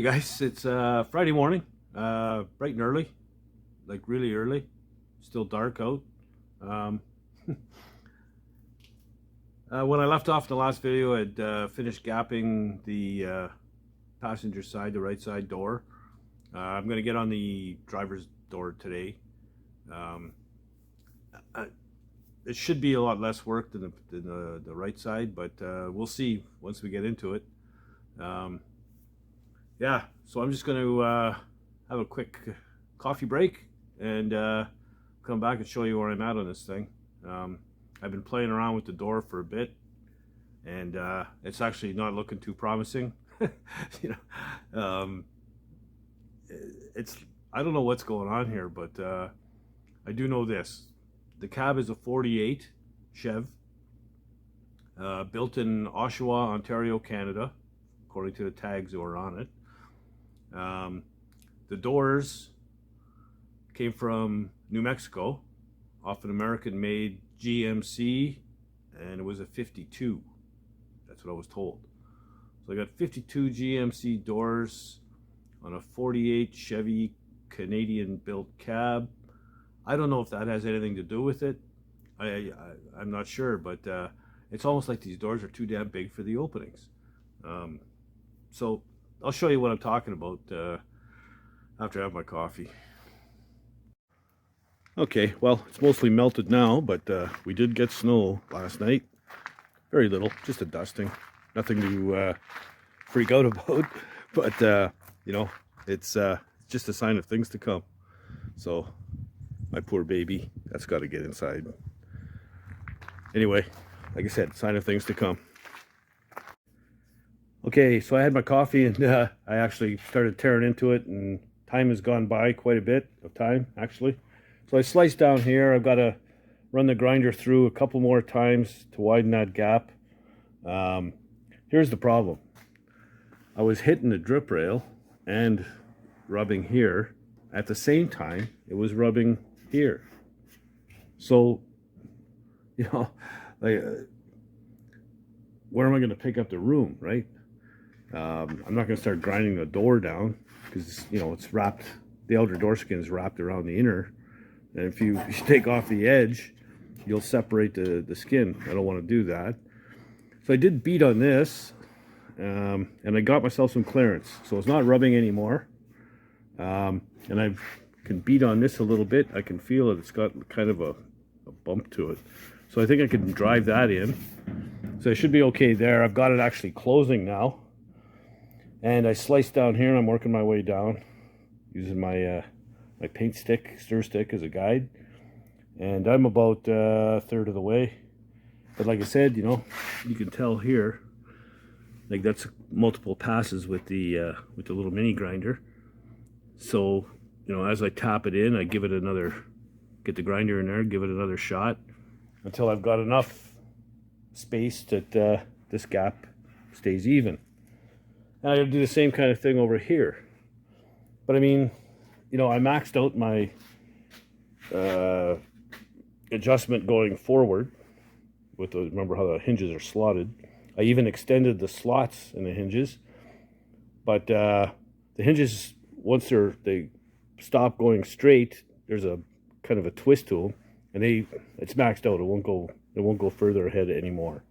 Hey guys, it's Friday morning, bright and early, like really early. Still dark out. Um, when I left off in the last video, I'd finished gapping the passenger side, the right side door. I'm going to get on the driver's door today. Um, I, it should be a lot less work than the right side, but we'll see once we get into it. Um, yeah, so I'm just going to have a quick coffee break and come back and show you where I'm at on this thing. I've been playing around with the door for a bit, and it's actually not looking too promising. you um, it's I don't know what's going on here, but I do know this: the cab is a '48 Chev, built in Oshawa, Ontario, Canada, according to the tags that were on it. The doors came from New Mexico, off an American-made GMC, and it was a 52. That's what I was told. So I got 52 GMC doors on a 48 Chevy Canadian-built cab. I don't know if that has anything to do with it. I'm not sure, but it's almost like these doors are too damn big for the openings. So I'll show you what I'm talking about after I have my coffee. Okay, well, it's mostly melted now, but we did get snow last night. Very little, just a dusting. Nothing to freak out about, but you know, it's just a sign of things to come. So, my poor baby, that's got to get inside. Anyway, like I said, sign of things to come. Okay, so I had my coffee and I actually started tearing into it, and time has gone by, quite a bit of time actually. So I sliced down here. I've got to run the grinder through a couple more times to widen that gap. Here's the problem. I was hitting the drip rail and rubbing here. At the same time, it was rubbing here. So, you know, like, where am I going to pick up the room, right? I'm not going to start grinding the door down because, you know, it's wrapped, the outer door skin is wrapped around the inner. And if you take off the edge, you'll separate the skin. I don't want to do that. So I did beat on this, and I got myself some clearance. So it's not rubbing anymore. And I can beat on this a little bit. I can feel it. It's got kind of a bump to it. So I think I can drive that in. So it should be okay there. I've got it actually closing now. And I sliced down here, and I'm working my way down using my my paint stick, stir stick as a guide. And I'm about a third of the way. But like I said, you know, you can tell here, like that's multiple passes with the little mini grinder. So, you know, as I tap it in, I give it another, get the grinder in there, give it another shot until I've got enough space that this gap stays even. And I gotta do the same kind of thing over here. But I mean, you know, I maxed out my adjustment going forward with the, remember how the hinges are slotted. I even extended the slots in the hinges, but the hinges, once they stop going straight, there's a kind of a twist to them, and it's maxed out. It won't go further ahead anymore.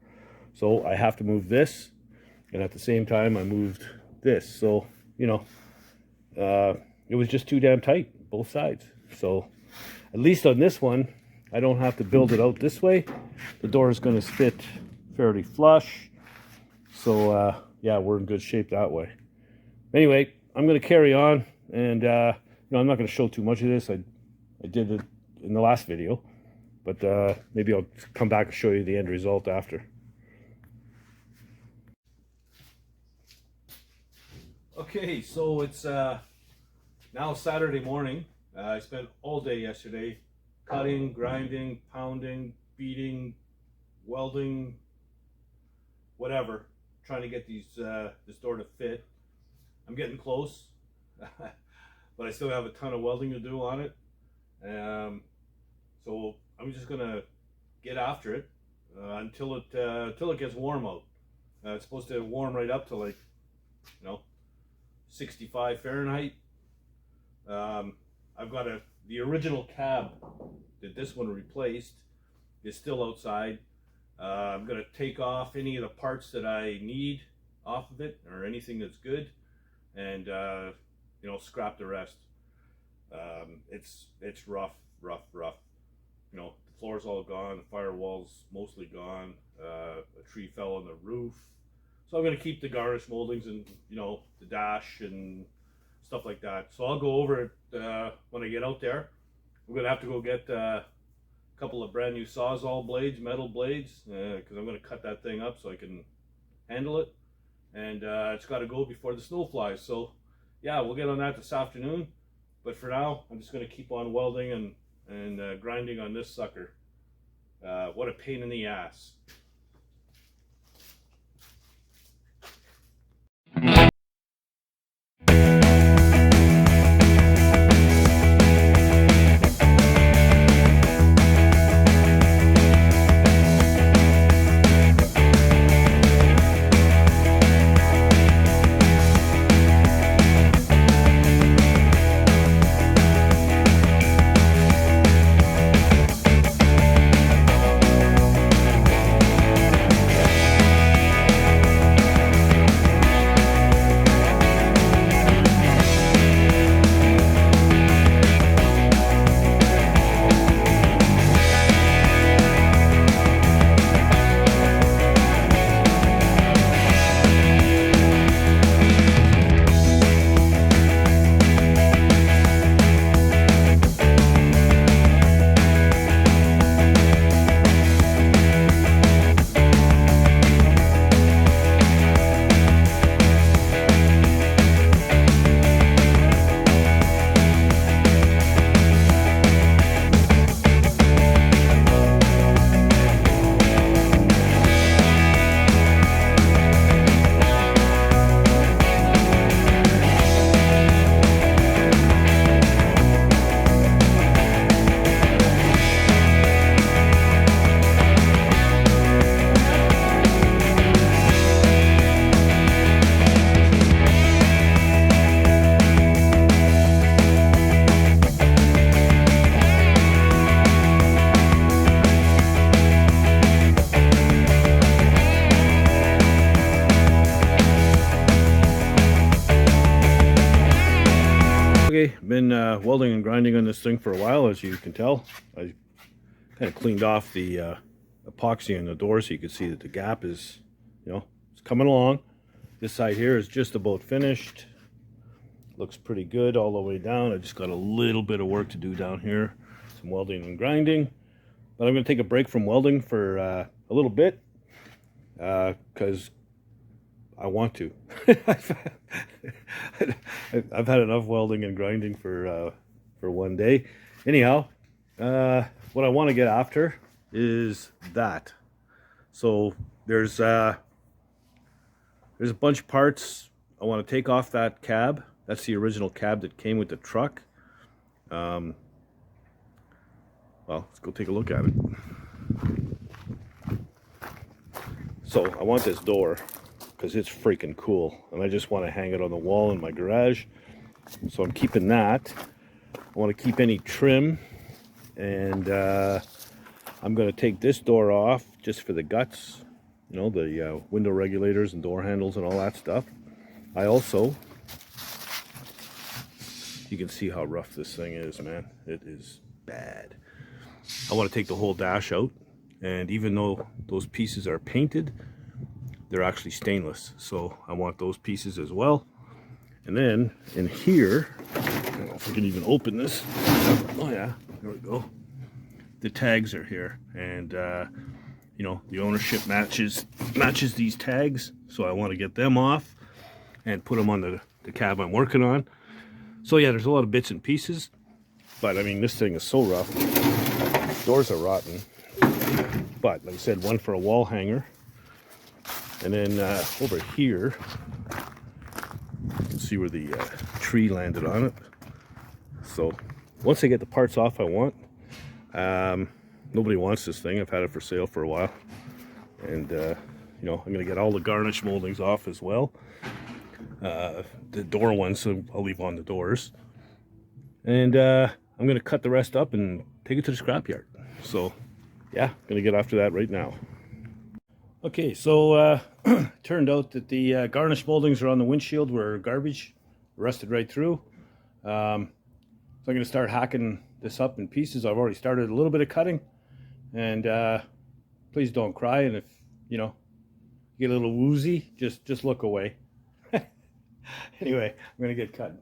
So I have to move this, and at the same time I moved this. So, you know, it was just too damn tight, both sides. So at least on this one, I don't have to build it out this way. The door is going to fit fairly flush. So yeah, we're in good shape that way. Anyway, I'm going to carry on, and you know, I'm not going to show too much of this. I did it in the last video, but maybe I'll come back and show you the end result after. Okay, so it's now Saturday morning. I spent all day yesterday cutting, grinding, pounding, beating, welding, whatever, trying to get this door to fit. I'm getting close, but I still have a ton of welding to do on it. So I'm just gonna get after it until it gets warm out. It's supposed to warm right up to, like, you know, 65 Fahrenheit. I've got the original cab that this one replaced is still outside. I'm gonna take off any of the parts that I need off of it, or anything that's good, and you know, scrap the rest. It's rough. You know, the floor's all gone, the firewall's mostly gone. A tree fell on the roof, so I'm gonna keep the garnish moldings and, you know, the dash and stuff like that. So I'll go over it when I get out there. I'm gonna have to go get a couple of brand new Sawzall blades, metal blades, because I'm gonna cut that thing up so I can handle it. And it's got to go before the snow flies. So yeah, we'll get on that this afternoon. But for now, I'm just gonna keep on welding and grinding on this sucker. What a pain in the ass. Okay, been welding and grinding on this thing for a while, as you can tell. I kind of cleaned off the epoxy on the door so you can see that the gap is, you know, it's coming along. This side here is just about finished. Looks pretty good all the way down. I just got a little bit of work to do down here, some welding and grinding. But I'm going to take a break from welding for a little bit because I want to. I've had enough welding and grinding for one day. Anyhow, what I want to get after is that. So there's a bunch of parts I want to take off that cab. That's the original cab that came with the truck. Well, let's go take a look at it. So I want this door because it's freaking cool, and I just want to hang it on the wall in my garage. So I'm keeping that. I want to keep any trim, and I'm going to take this door off just for the guts, you know, the window regulators and door handles and all that stuff. I also, you can see how rough this thing is, man. It is bad. I want to take the whole dash out, and even though those pieces are painted, they're actually stainless, so I want those pieces as well. And then in here, I don't know if we can even open this. Oh yeah, there we go. The tags are here, and you know, the ownership matches these tags, so I want to get them off and put them on the cab I'm working on. So yeah, there's a lot of bits and pieces, but I mean, this thing is so rough. Doors are rotten, but like I said, one for a wall hanger. And then over here, you can see where the tree landed on it. So once I get the parts off I want, nobody wants this thing. I've had it for sale for a while. And, you know, I'm going to get all the garnish moldings off as well. the door ones, so I'll leave on the doors. And I'm gonna cut the rest up and take it to the scrapyard. So yeah, gonna get after that right now. Okay, so turned out that the garnish moldings are on the windshield were garbage, rusted right through. So I'm gonna start hacking this up in pieces. I've already started a little bit of cutting, and please don't cry. And if you know you get a little woozy, just look away. Anyway, I'm gonna get cutting.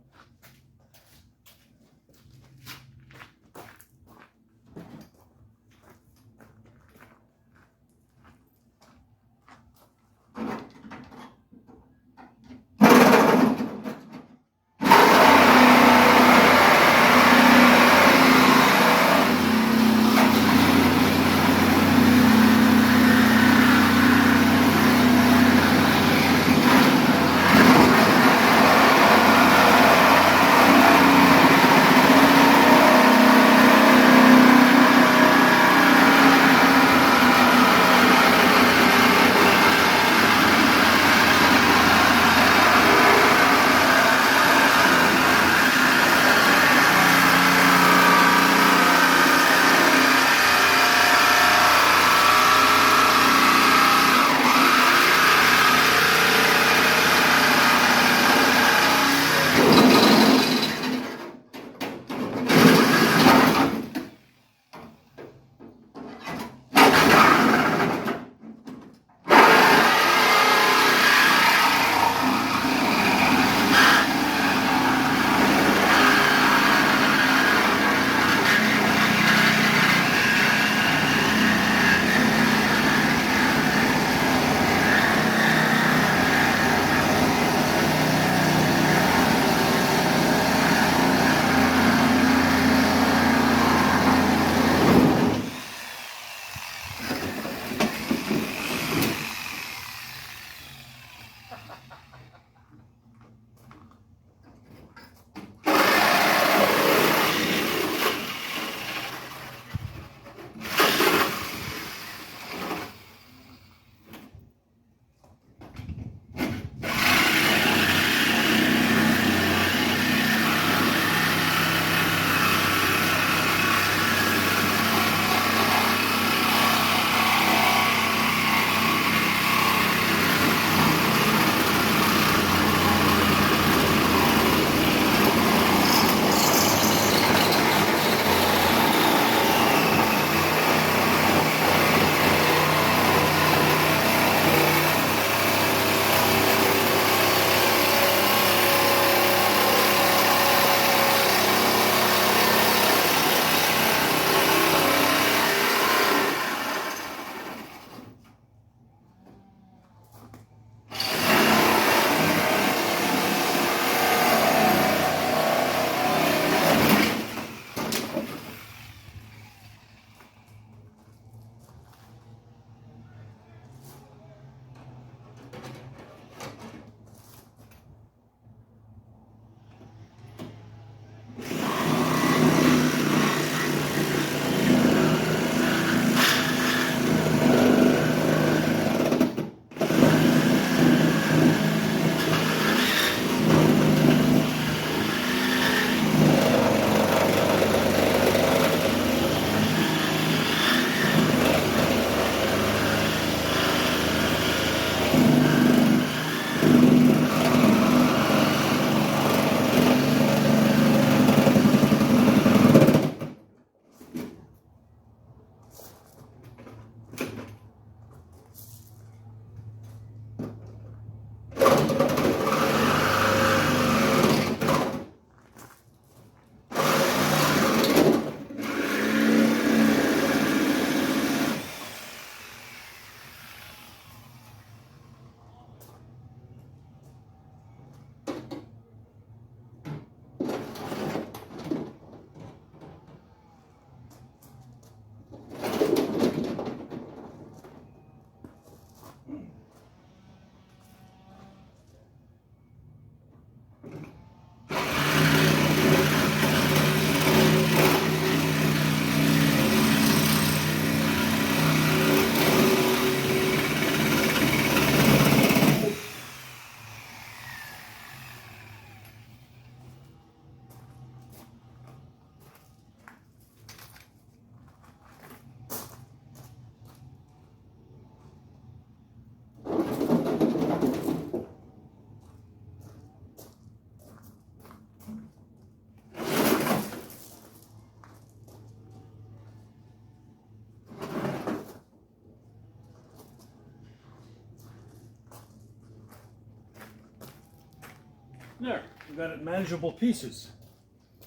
There, we got it manageable pieces.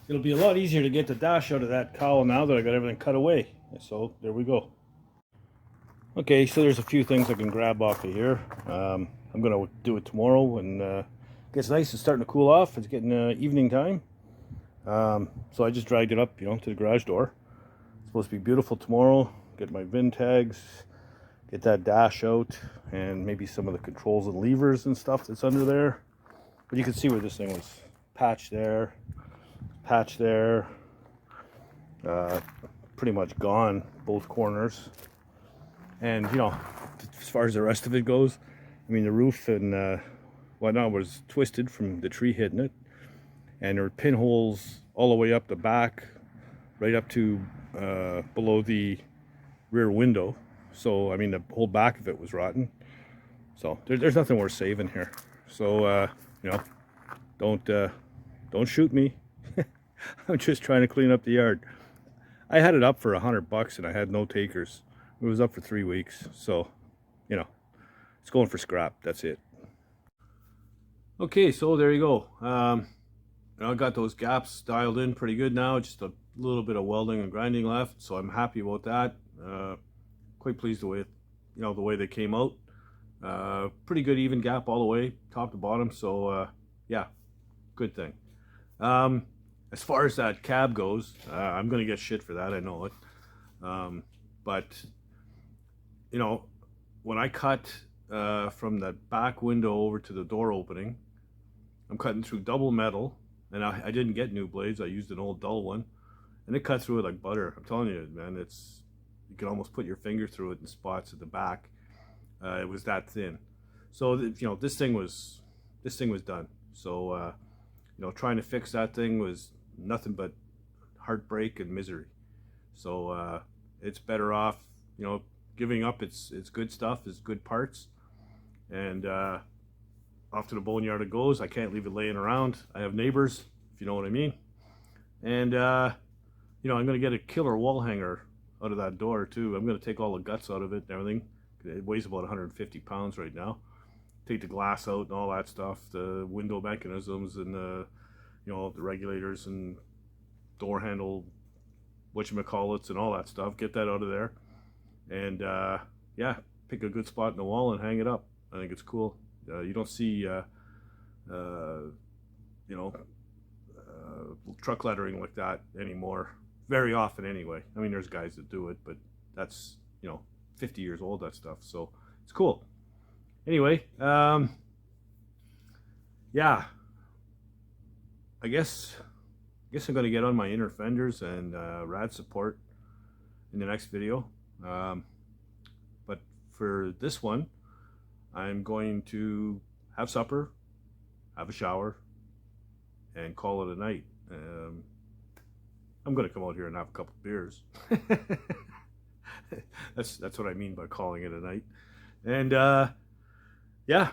It'll be a lot easier to get the dash out of that cowl now that I got everything cut away. So there we go. Okay, so there's a few things I can grab off of here. I'm gonna do it tomorrow, and it gets nice. It's starting to cool off. It's getting evening time. So I just dragged it up, to the garage door. It's supposed to be beautiful tomorrow. Get my VIN tags, get that dash out, and maybe some of the controls and levers and stuff that's under there. But you can see where this thing was. Patch there, pretty much gone, both corners. And, as far as the rest of it goes, I mean, the roof and whatnot was twisted from the tree hitting it. And there were pinholes all the way up the back, right up to below the rear window. So, I mean, the whole back of it was rotten. So, there's nothing worth saving here. So, don't shoot me. I'm just trying to clean up the yard. I had it up for $100 and I had no takers. It was up for 3 weeks, so it's going for scrap. That's it. Okay, so there you go. I got those gaps dialed in pretty good now. Just a little bit of welding and grinding left, so I'm happy about that. Quite pleased with the way they came out. Pretty good even gap all the way, top to bottom. So yeah, good thing. As far as that cab goes, I'm gonna get shit for that. I know it. But when I cut from the back window over to the door opening, I'm cutting through double metal, and I didn't get new blades. I used an old dull one, and it cut through it like butter. I'm telling you, man, you can almost put your finger through it in spots at the back. It was that thin. So this thing was done. So trying to fix that thing was nothing but heartbreak and misery. So it's better off giving up its good stuff, its good parts, and off to the boneyard it goes. I can't leave it laying around. I have neighbors, if you know what I mean. And I'm gonna get a killer wall hanger out of that door too. I'm gonna take all the guts out of it and everything. It weighs about 150 pounds right now. Take the glass out and all that stuff, the window mechanisms and the regulators and door handle, whatchamacallits and all that stuff. Get that out of there. And yeah, pick a good spot in the wall and hang it up. I think it's cool. You don't see truck lettering like that anymore very often anyway. I mean, there's guys that do it, but that's 50 years old, that stuff. So it's cool. Anyway, yeah, I guess I'm gonna get on my inner fenders and rad support in the next video. But for this one, I'm going to have supper, have a shower, and call it a night. I'm going to come out here and have a couple beers. That's what I mean by calling it a night. And yeah,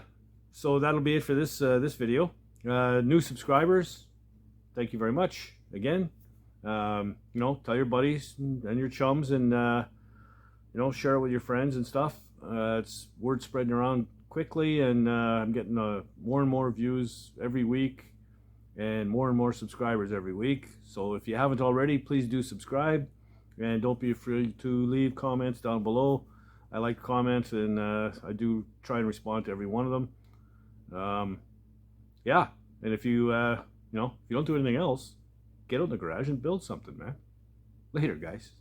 so that'll be it for this video. New subscribers, thank you very much again. Tell your buddies and your chums, and share it with your friends and stuff. It's word spreading around quickly, and I'm getting more and more views every week and more subscribers every week. So if you haven't already, please do subscribe, and don't be afraid to leave comments down below. I like comments, and I do try and respond to every one of them. Yeah, and if you if you don't do anything else, get out in the garage and build something, man. Later, guys.